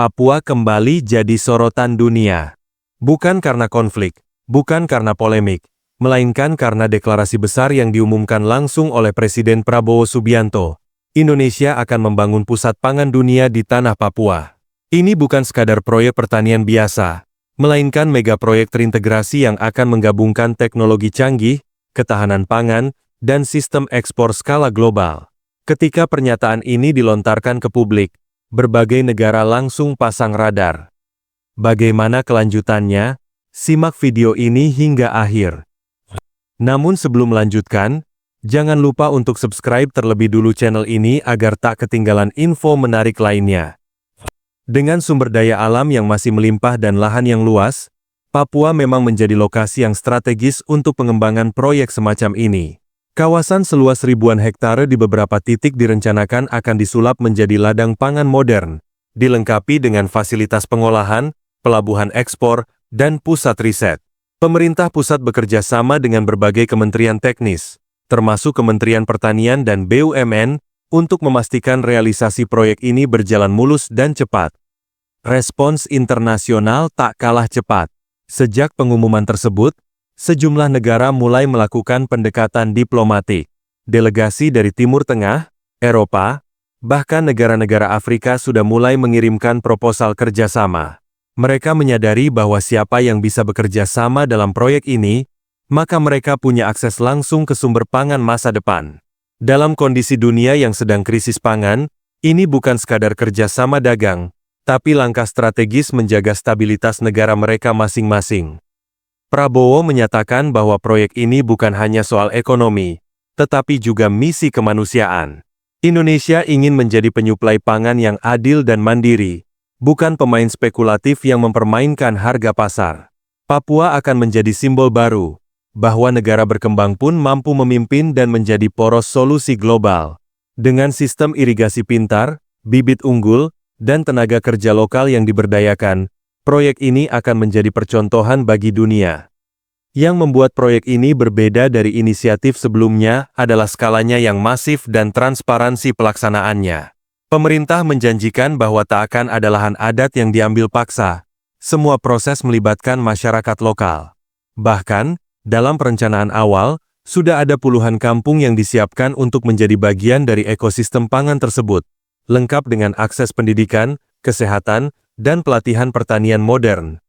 Papua kembali jadi sorotan dunia. Bukan karena konflik, bukan karena polemik, melainkan karena deklarasi besar yang diumumkan langsung oleh Presiden Prabowo Subianto. Indonesia akan membangun pusat pangan dunia di tanah Papua. Ini bukan sekadar proyek pertanian biasa, melainkan mega proyek terintegrasi yang akan menggabungkan teknologi canggih, ketahanan pangan, dan sistem ekspor skala global. Ketika pernyataan ini dilontarkan ke publik, berbagai negara langsung pasang radar. Bagaimana kelanjutannya? Simak video ini hingga akhir. Namun sebelum melanjutkan, jangan lupa untuk subscribe terlebih dulu channel ini agar tak ketinggalan info menarik lainnya. Dengan sumber daya alam yang masih melimpah dan lahan yang luas, Papua memang menjadi lokasi yang strategis untuk pengembangan proyek semacam ini. Kawasan seluas ribuan hektare di beberapa titik direncanakan akan disulap menjadi ladang pangan modern, dilengkapi dengan fasilitas pengolahan, pelabuhan ekspor, dan pusat riset. Pemerintah pusat bekerja sama dengan berbagai kementerian teknis, termasuk Kementerian Pertanian dan BUMN, untuk memastikan realisasi proyek ini berjalan mulus dan cepat. Respons internasional tak kalah cepat. Sejak pengumuman tersebut, sejumlah negara mulai melakukan pendekatan diplomatik. Delegasi dari Timur Tengah, Eropa, bahkan negara-negara Afrika sudah mulai mengirimkan proposal kerjasama. Mereka menyadari bahwa siapa yang bisa bekerja sama dalam proyek ini, maka mereka punya akses langsung ke sumber pangan masa depan. Dalam kondisi dunia yang sedang krisis pangan, ini bukan sekadar kerjasama dagang, tapi langkah strategis menjaga stabilitas negara mereka masing-masing. Prabowo menyatakan bahwa proyek ini bukan hanya soal ekonomi, tetapi juga misi kemanusiaan. Indonesia ingin menjadi penyuplai pangan yang adil dan mandiri, bukan pemain spekulatif yang mempermainkan harga pasar. Papua akan menjadi simbol baru, bahwa negara berkembang pun mampu memimpin dan menjadi poros solusi global. Dengan sistem irigasi pintar, bibit unggul, dan tenaga kerja lokal yang diberdayakan, proyek ini akan menjadi percontohan bagi dunia. Yang membuat proyek ini berbeda dari inisiatif sebelumnya adalah skalanya yang masif dan transparansi pelaksanaannya. Pemerintah menjanjikan bahwa tak akan ada lahan adat yang diambil paksa. Semua proses melibatkan masyarakat lokal. Bahkan, dalam perencanaan awal, sudah ada puluhan kampung yang disiapkan untuk menjadi bagian dari ekosistem pangan tersebut, lengkap dengan akses pendidikan, kesehatan, dan pelatihan pertanian modern.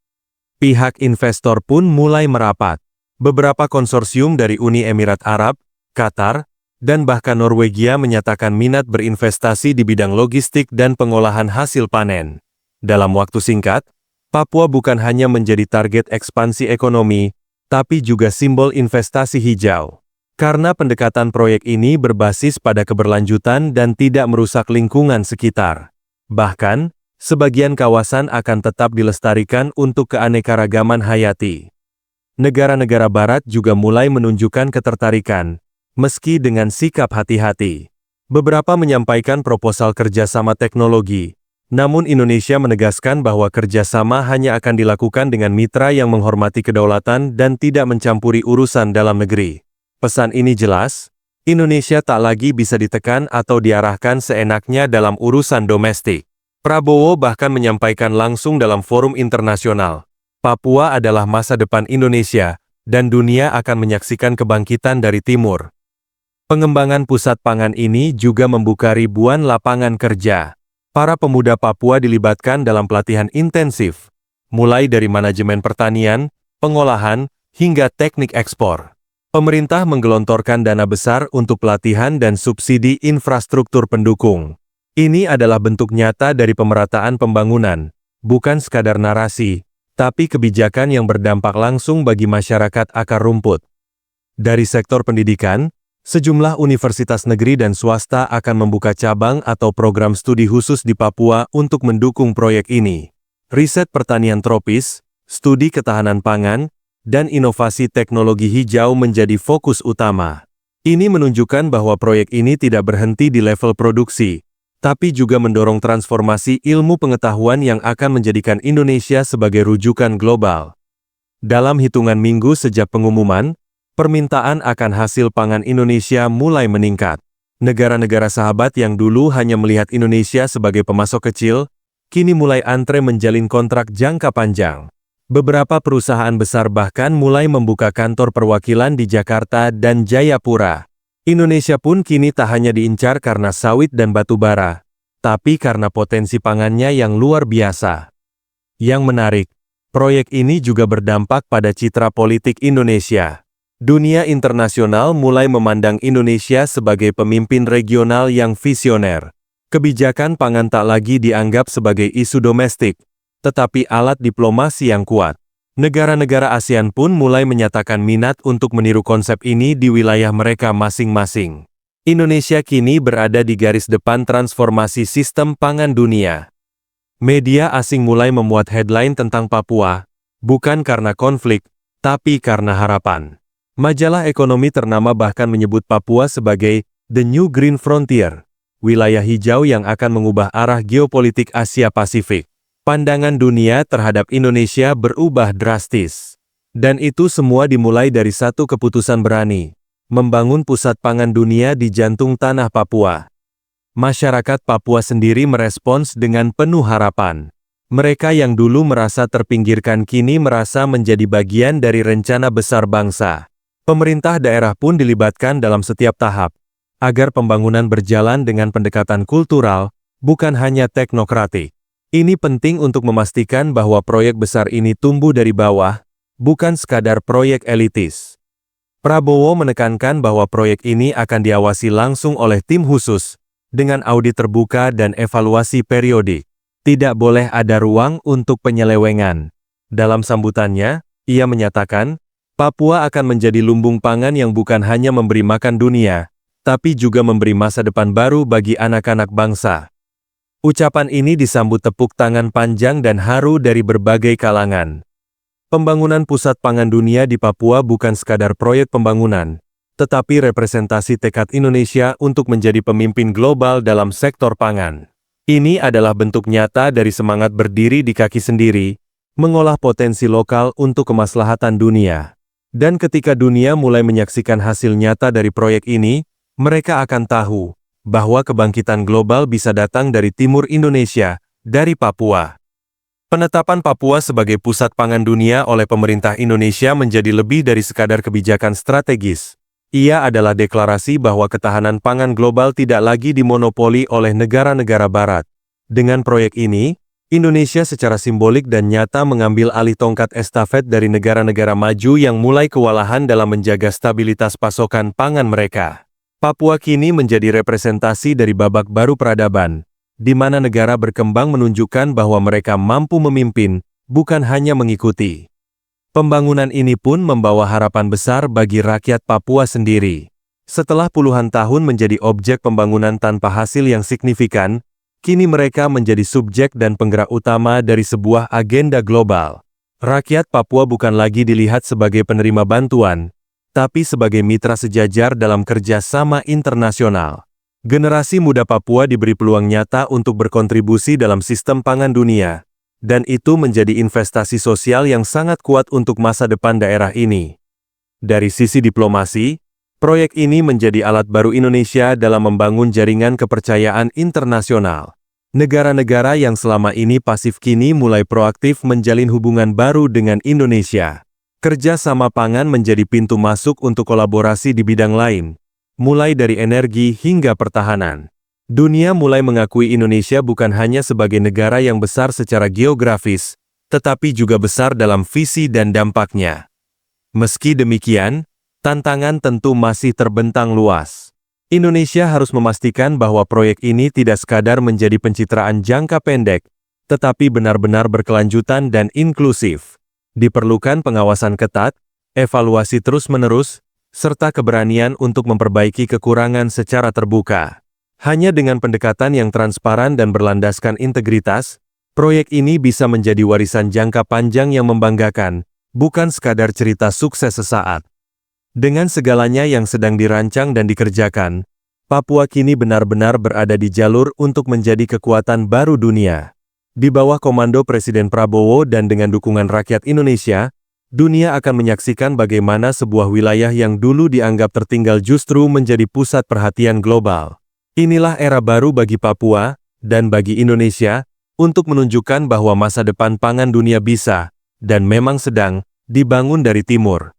Pihak investor pun mulai merapat. Beberapa konsorsium dari Uni Emirat Arab, Qatar, dan bahkan Norwegia menyatakan minat berinvestasi di bidang logistik dan pengolahan hasil panen. Dalam waktu singkat, Papua bukan hanya menjadi target ekspansi ekonomi, tapi juga simbol investasi hijau. Karena pendekatan proyek ini berbasis pada keberlanjutan dan tidak merusak lingkungan sekitar. Bahkan, sebagian kawasan akan tetap dilestarikan untuk keanekaragaman hayati. Negara-negara Barat juga mulai menunjukkan ketertarikan, meski dengan sikap hati-hati. Beberapa menyampaikan proposal kerjasama teknologi, namun Indonesia menegaskan bahwa kerjasama hanya akan dilakukan dengan mitra yang menghormati kedaulatan dan tidak mencampuri urusan dalam negeri. Pesan ini jelas, Indonesia tak lagi bisa ditekan atau diarahkan seenaknya dalam urusan domestik. Prabowo bahkan menyampaikan langsung dalam forum internasional, Papua adalah masa depan Indonesia, dan dunia akan menyaksikan kebangkitan dari timur. Pengembangan pusat pangan ini juga membuka ribuan lapangan kerja. Para pemuda Papua dilibatkan dalam pelatihan intensif, mulai dari manajemen pertanian, pengolahan, hingga teknik ekspor. Pemerintah menggelontorkan dana besar untuk pelatihan dan subsidi infrastruktur pendukung. Ini adalah bentuk nyata dari pemerataan pembangunan, bukan sekadar narasi, tapi kebijakan yang berdampak langsung bagi masyarakat akar rumput. Dari sektor pendidikan, sejumlah universitas negeri dan swasta akan membuka cabang atau program studi khusus di Papua untuk mendukung proyek ini. Riset pertanian tropis, studi ketahanan pangan, dan inovasi teknologi hijau menjadi fokus utama. Ini menunjukkan bahwa proyek ini tidak berhenti di level produksi, tapi juga mendorong transformasi ilmu pengetahuan yang akan menjadikan Indonesia sebagai rujukan global. Dalam hitungan minggu sejak pengumuman, permintaan akan hasil pangan Indonesia mulai meningkat. Negara-negara sahabat yang dulu hanya melihat Indonesia sebagai pemasok kecil, kini mulai antre menjalin kontrak jangka panjang. Beberapa perusahaan besar bahkan mulai membuka kantor perwakilan di Jakarta dan Jayapura. Indonesia pun kini tak hanya diincar karena sawit dan batu bara, tapi karena potensi pangannya yang luar biasa. Yang menarik, proyek ini juga berdampak pada citra politik Indonesia. Dunia internasional mulai memandang Indonesia sebagai pemimpin regional yang visioner. Kebijakan pangan tak lagi dianggap sebagai isu domestik, tetapi alat diplomasi yang kuat. Negara-negara ASEAN pun mulai menyatakan minat untuk meniru konsep ini di wilayah mereka masing-masing. Indonesia kini berada di garis depan transformasi sistem pangan dunia. Media asing mulai memuat headline tentang Papua, bukan karena konflik, tapi karena harapan. Majalah ekonomi ternama bahkan menyebut Papua sebagai The New Green Frontier, wilayah hijau yang akan mengubah arah geopolitik Asia Pasifik. Pandangan dunia terhadap Indonesia berubah drastis. Dan itu semua dimulai dari satu keputusan berani, membangun pusat pangan dunia di jantung tanah Papua. Masyarakat Papua sendiri merespons dengan penuh harapan. Mereka yang dulu merasa terpinggirkan kini merasa menjadi bagian dari rencana besar bangsa. Pemerintah daerah pun dilibatkan dalam setiap tahap, agar pembangunan berjalan dengan pendekatan kultural, bukan hanya teknokratik. Ini penting untuk memastikan bahwa proyek besar ini tumbuh dari bawah, bukan sekadar proyek elitis. Prabowo menekankan bahwa proyek ini akan diawasi langsung oleh tim khusus, dengan audit terbuka dan evaluasi periodik. Tidak boleh ada ruang untuk penyelewengan. Dalam sambutannya, ia menyatakan, Papua akan menjadi lumbung pangan yang bukan hanya memberi makan dunia, tapi juga memberi masa depan baru bagi anak-anak bangsa. Ucapan ini disambut tepuk tangan panjang dan haru dari berbagai kalangan. Pembangunan pusat pangan dunia di Papua bukan sekadar proyek pembangunan, tetapi representasi tekad Indonesia untuk menjadi pemimpin global dalam sektor pangan. Ini adalah bentuk nyata dari semangat berdiri di kaki sendiri, mengolah potensi lokal untuk kemaslahatan dunia. Dan ketika dunia mulai menyaksikan hasil nyata dari proyek ini, mereka akan tahu bahwa kebangkitan global bisa datang dari timur Indonesia, dari Papua. Penetapan Papua sebagai pusat pangan dunia oleh pemerintah Indonesia menjadi lebih dari sekadar kebijakan strategis. Ia adalah deklarasi bahwa ketahanan pangan global tidak lagi dimonopoli oleh negara-negara barat. Dengan proyek ini, Indonesia secara simbolik dan nyata mengambil alih tongkat estafet dari negara-negara maju yang mulai kewalahan dalam menjaga stabilitas pasokan pangan mereka. Papua kini menjadi representasi dari babak baru peradaban, di mana negara berkembang menunjukkan bahwa mereka mampu memimpin, bukan hanya mengikuti. Pembangunan ini pun membawa harapan besar bagi rakyat Papua sendiri. Setelah puluhan tahun menjadi objek pembangunan tanpa hasil yang signifikan, kini mereka menjadi subjek dan penggerak utama dari sebuah agenda global. Rakyat Papua bukan lagi dilihat sebagai penerima bantuan, tapi sebagai mitra sejajar dalam kerja sama internasional. Generasi muda Papua diberi peluang nyata untuk berkontribusi dalam sistem pangan dunia, dan itu menjadi investasi sosial yang sangat kuat untuk masa depan daerah ini. Dari sisi diplomasi, proyek ini menjadi alat baru Indonesia dalam membangun jaringan kepercayaan internasional. Negara-negara yang selama ini pasif kini mulai proaktif menjalin hubungan baru dengan Indonesia. Kerja sama pangan menjadi pintu masuk untuk kolaborasi di bidang lain, mulai dari energi hingga pertahanan. Dunia mulai mengakui Indonesia bukan hanya sebagai negara yang besar secara geografis, tetapi juga besar dalam visi dan dampaknya. Meski demikian, tantangan tentu masih terbentang luas. Indonesia harus memastikan bahwa proyek ini tidak sekadar menjadi pencitraan jangka pendek, tetapi benar-benar berkelanjutan dan inklusif. Diperlukan pengawasan ketat, evaluasi terus-menerus, serta keberanian untuk memperbaiki kekurangan secara terbuka. Hanya dengan pendekatan yang transparan dan berlandaskan integritas, proyek ini bisa menjadi warisan jangka panjang yang membanggakan, bukan sekadar cerita sukses sesaat. Dengan segalanya yang sedang dirancang dan dikerjakan, Papua kini benar-benar berada di jalur untuk menjadi kekuatan baru dunia. Di bawah komando Presiden Prabowo dan dengan dukungan rakyat Indonesia, dunia akan menyaksikan bagaimana sebuah wilayah yang dulu dianggap tertinggal justru menjadi pusat perhatian global. Inilah era baru bagi Papua, dan bagi Indonesia, untuk menunjukkan bahwa masa depan pangan dunia bisa, dan memang sedang, dibangun dari timur.